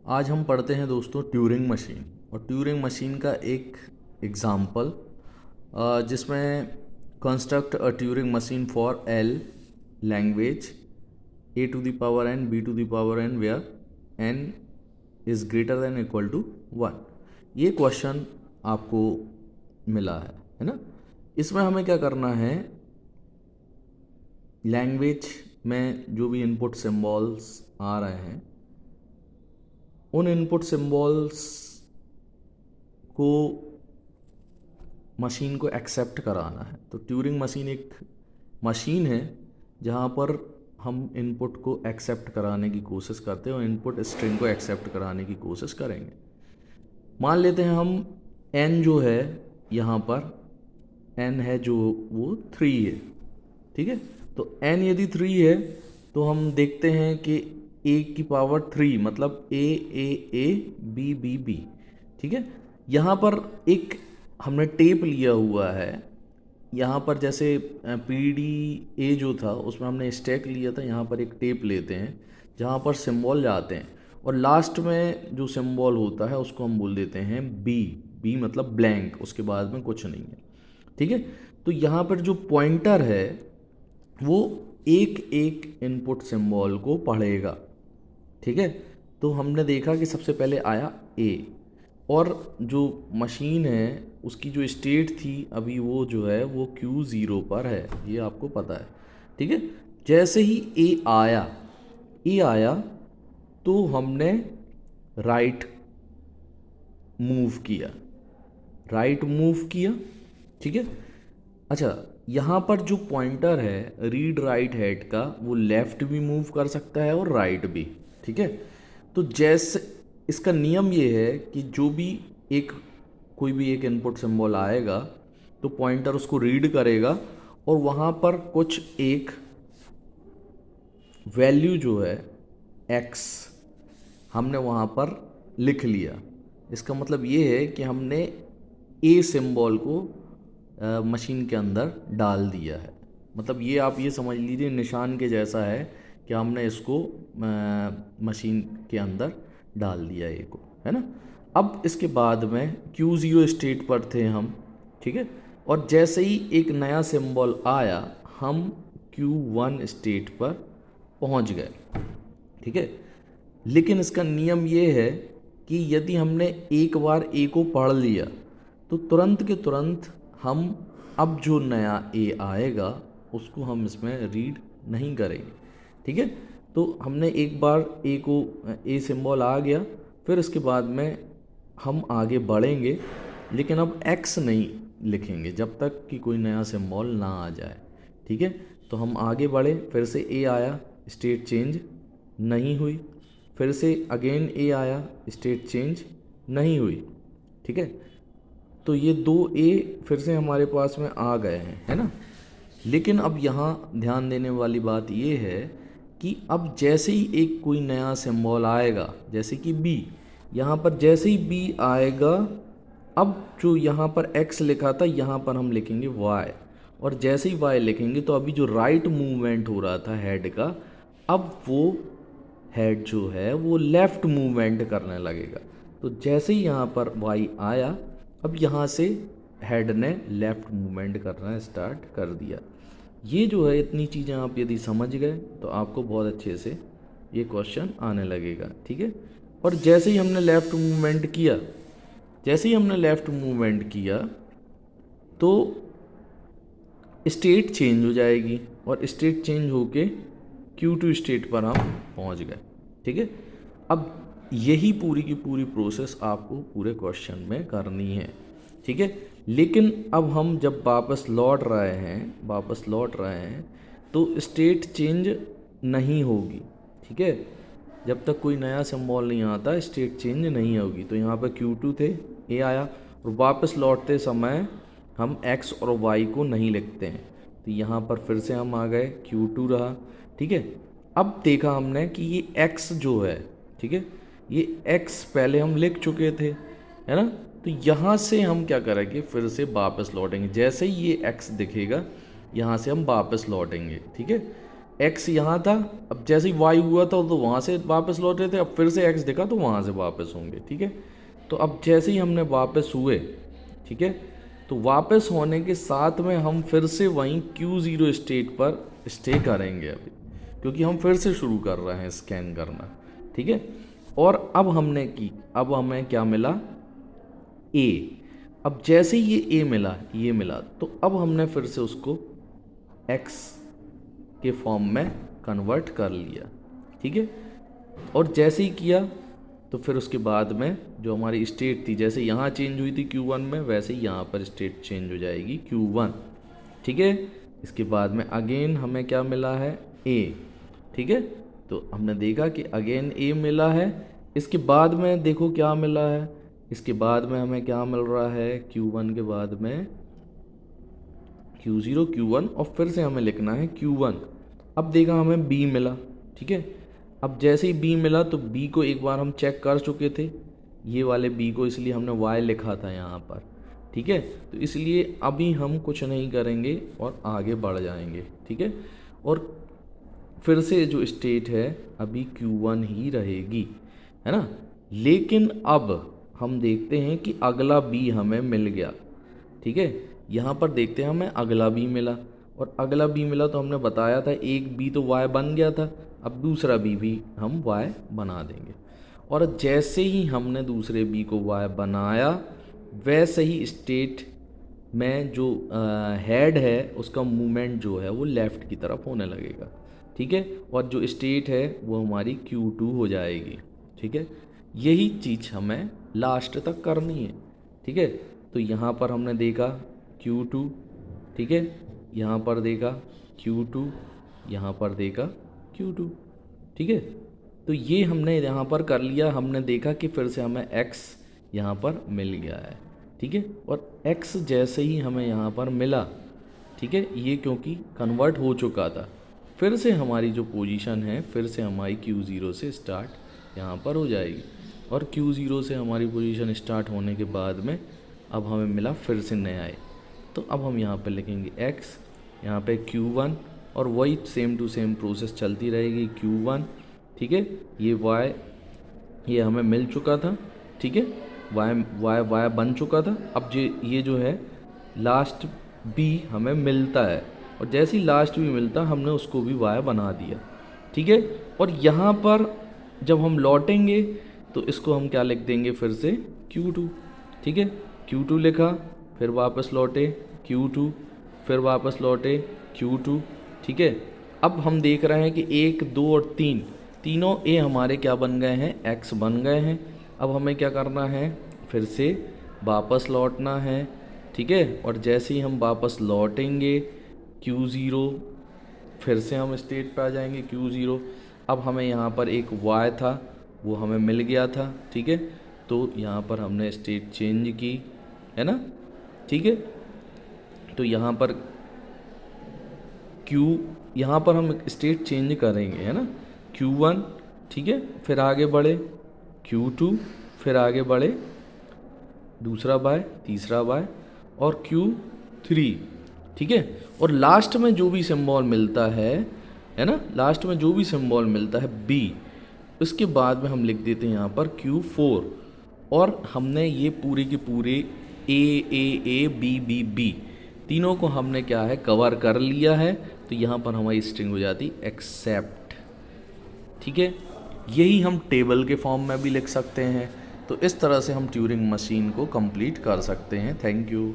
आज हम पढ़ते हैं दोस्तों ट्यूरिंग मशीन। और ट्यूरिंग मशीन का एक एग्जाम्पल जिसमें construct a Turing machine for L language a to the power n b to the power n where n is greater than equal to 1। ये क्वेश्चन आपको मिला है ना। इसमें हमें क्या करना है, लैंग्वेज में जो भी इनपुट सिंबल्स आ रहे हैं उन इनपुट सिंबल्स को मशीन को एक्सेप्ट कराना है। तो ट्यूरिंग मशीन एक मशीन है जहाँ पर हम इनपुट को एक्सेप्ट कराने की कोशिश करते हैं और इनपुट स्ट्रिंग को एक्सेप्ट कराने की कोशिश करेंगे। मान लेते हैं हम n जो है यहाँ पर n है जो वो 3 है, ठीक है। तो n यदि 3 है तो हम देखते हैं कि a की पावर 3 मतलब a a a b b b, ठीक है। यहाँ पर एक हमने टेप लिया हुआ है। यहाँ पर जैसे पी डी ए जो था उसमें हमने स्टैक लिया था, यहाँ पर एक टेप लेते हैं जहाँ पर सिंबल जाते हैं और लास्ट में जो सिंबल होता है उसको हम बोल देते हैं बी। बी मतलब ब्लैंक, उसके बाद में कुछ नहीं है, ठीक है। तो यहाँ पर जो पॉइंटर है वो एक एक इनपुट सिंबल को पढ़ेगा, ठीक है। तो हमने देखा कि सबसे पहले आया ए और जो मशीन है उसकी जो स्टेट थी अभी वो जो है वो Q0 पर है, ये आपको पता है, ठीक है। जैसे ही ए आया तो हमने राइट मूव किया, ठीक है। अच्छा, यहाँ पर जो पॉइंटर है रीड राइट हेड का वो लेफ़्ट भी मूव कर सकता है और राइट भी, ठीक है। तो जैसे इसका नियम ये है कि जो भी कोई भी एक इनपुट सिंबल आएगा तो पॉइंटर उसको रीड करेगा और वहाँ पर कुछ एक वैल्यू जो है x हमने वहाँ पर लिख लिया। इसका मतलब ये है कि हमने ए सिंबल को मशीन के अंदर डाल दिया है। मतलब ये आप ये समझ लीजिए निशान के जैसा है कि हमने इसको मशीन के अंदर डाल दिया ए को, है ना। अब इसके बाद में Q0 स्टेट पर थे हम, ठीक है। और जैसे ही एक नया सिंबल आया हम Q1 स्टेट पर पहुंच गए, ठीक है। लेकिन इसका नियम ये है कि यदि हमने एक बार ए को पढ़ लिया तो तुरंत के तुरंत हम अब जो नया ए आएगा उसको हम इसमें रीड नहीं करेंगे, ठीक है। तो हमने एक बार ए सिंबल आ गया, फिर इसके बाद में हम आगे बढ़ेंगे लेकिन अब एक्स नहीं लिखेंगे जब तक कि कोई नया सिंबल ना आ जाए, ठीक है। तो हम आगे बढ़े, फिर से ए आया, स्टेट चेंज नहीं हुई, फिर से अगेन ए आया, स्टेट चेंज नहीं हुई, ठीक है। तो ये 2 ए फिर से हमारे पास में आ गए हैं, है ना। लेकिन अब यहाँ ध्यान देने वाली बात ये है कि अब जैसे ही एक कोई नया सिंबल आएगा जैसे कि बी, यहाँ पर जैसे ही बी आएगा अब जो यहाँ पर x लिखा था यहाँ पर हम लिखेंगे y और जैसे ही y लिखेंगे तो अभी जो राइट मूवमेंट हो रहा था हेड का अब वो हेड जो है वो लेफ़्ट मूवमेंट करने लगेगा। तो जैसे ही यहाँ पर y आया अब यहाँ से हेड ने लेफ़्ट मूवमेंट करना स्टार्ट कर दिया। ये जो है इतनी चीज़ें आप यदि समझ गए तो आपको बहुत अच्छे से ये क्वेश्चन आने लगेगा, ठीक है। और जैसे ही हमने लेफ़्ट मूवमेंट किया तो स्टेट चेंज हो जाएगी और स्टेट चेंज होके Q2 स्टेट पर हम पहुंच गए, ठीक है। अब यही पूरी की पूरी प्रोसेस आपको पूरे क्वेश्चन में करनी है, ठीक है। लेकिन अब हम जब वापस लौट रहे हैं तो स्टेट चेंज नहीं होगी, ठीक है। जब तक कोई नया सिंबल नहीं आता स्टेट चेंज नहीं होगी। तो यहाँ पर Q2 थे, ए आया और वापस लौटते समय हम x और y को नहीं लिखते हैं तो यहाँ पर फिर से हम आ गए, Q2 रहा, ठीक है। अब देखा हमने कि ये x जो है, ठीक है, ये x पहले हम लिख चुके थे, है ना। तो यहाँ से हम क्या करेंगे, फिर से वापस लौटेंगे। जैसे ही ये x दिखेगा यहाँ से हम वापस लौटेंगे, ठीक है। एक्स यहाँ था, अब जैसे ही वाई हुआ था तो वहाँ से वापस लौटे थे, अब फिर से एक्स दिखा तो वहाँ से वापस होंगे। ठीक है, तो अब जैसे ही हमने वापस हुए, ठीक है, तो वापस होने के साथ में हम फिर से वहीं Q0 स्टेट पर स्टे करेंगे अभी, क्योंकि हम फिर से शुरू कर रहे हैं स्कैन करना। ठीक है, और अब अब हमें क्या मिला, ए। अब जैसे ही ये ये मिला तो अब हमने फिर से उसको एक्स के फॉर्म में कन्वर्ट कर लिया। ठीक है, और जैसे ही किया तो फिर उसके बाद में जो हमारी स्टेट थी, जैसे यहाँ चेंज हुई थी Q1 में, वैसे ही यहाँ पर स्टेट चेंज हो जाएगी Q1। ठीक है, इसके बाद में अगेन हमें क्या मिला है, A। ठीक है, तो हमने देखा कि अगेन A मिला है। इसके बाद में देखो क्या मिला है, इसके बाद में हमें क्या मिल रहा है, Q1 के बाद में Q0 Q1 और फिर से हमें लिखना है Q1। अब देखा हमें B मिला। ठीक है, अब जैसे ही B मिला तो B को एक बार हम चेक कर चुके थे, ये वाले B को, इसलिए हमने Y लिखा था यहाँ पर। ठीक है, तो इसलिए अभी हम कुछ नहीं करेंगे और आगे बढ़ जाएंगे। ठीक है, और फिर से जो स्टेट है अभी Q1 ही रहेगी, है ना। लेकिन अब हम देखते हैं कि अगला B हमें मिल गया। ठीक है, यहाँ पर देखते हैं हमें अगला B मिला, और अगला B मिला तो हमने बताया था एक B तो Y बन गया था, अब दूसरा B भी हम Y बना देंगे। और जैसे ही हमने दूसरे B को Y बनाया, वैसे ही स्टेट में जो हेड है उसका मूवमेंट जो है वो लेफ़्ट की तरफ होने लगेगा। ठीक है, और जो स्टेट है वो हमारी Q2 हो जाएगी। ठीक है, यही चीज़ हमें लास्ट तक करनी है। ठीक है, तो यहाँ पर हमने देखा Q2, ठीक है, यहाँ पर देखा Q2, यहाँ पर देखा Q2। ठीक है, तो ये हमने यहाँ पर कर लिया। हमने देखा कि फिर से हमें x यहाँ पर मिल गया है। ठीक है, और x जैसे ही हमें यहाँ पर मिला, ठीक है, ये क्योंकि कन्वर्ट हो चुका था, फिर से हमारी जो पोजीशन है फिर से हमारी Q0 से स्टार्ट यहाँ पर हो जाएगी। और Q0 से हमारी पोजीशन स्टार्ट होने के बाद में अब हमें मिला फिर से नया ए, तो अब हम यहाँ पर लिखेंगे x, यहाँ पे Q1, और वही सेम टू सेम प्रोसेस चलती रहेगी Q1। ठीक है, ये y ये हमें मिल चुका था। ठीक है, y बन चुका था। अब ये जो है लास्ट b हमें मिलता है, और जैसे ही लास्ट भी मिलता हमने उसको भी y बना दिया। ठीक है, और यहाँ पर जब हम लौटेंगे तो इसको हम क्या लिख देंगे, फिर से Q2। ठीक है, Q2 लिखा, फिर वापस लौटे Q2, फिर वापस लौटे Q2। ठीक है, अब हम देख रहे हैं कि 1 2 और 3 तीनों ए हमारे क्या बन गए हैं, x बन गए हैं। अब हमें क्या करना है, फिर से वापस लौटना है। ठीक है, और जैसे ही हम वापस लौटेंगे Q0, फिर से हम स्टेट पे आ जाएंगे Q0। अब हमें यहाँ पर एक y था वो हमें मिल गया था। ठीक है, तो यहाँ पर हमने स्टेट चेंज की, है ना। ठीक है, तो यहाँ पर यहाँ पर हम स्टेट चेंज करेंगे, है ना। Q1, ठीक है, फिर आगे बढ़े Q2, फिर आगे बढ़े दूसरा बाय, तीसरा बाय, और Q3। ठीक है, और लास्ट में जो भी सिंबल मिलता है ना, लास्ट में जो भी सिंबल मिलता है B, उसके बाद में हम लिख देते हैं यहाँ पर Q4। और हमने ये पूरे के पूरे A तीनों को हमने क्या है, कवर कर लिया है। तो यहाँ पर हमारी स्ट्रिंग हो जाती एक्सेप्ट। ठीक है, यही हम टेबल के फॉर्म में भी लिख सकते हैं। तो इस तरह से हम ट्यूरिंग मशीन को कंप्लीट कर सकते हैं। Thank you.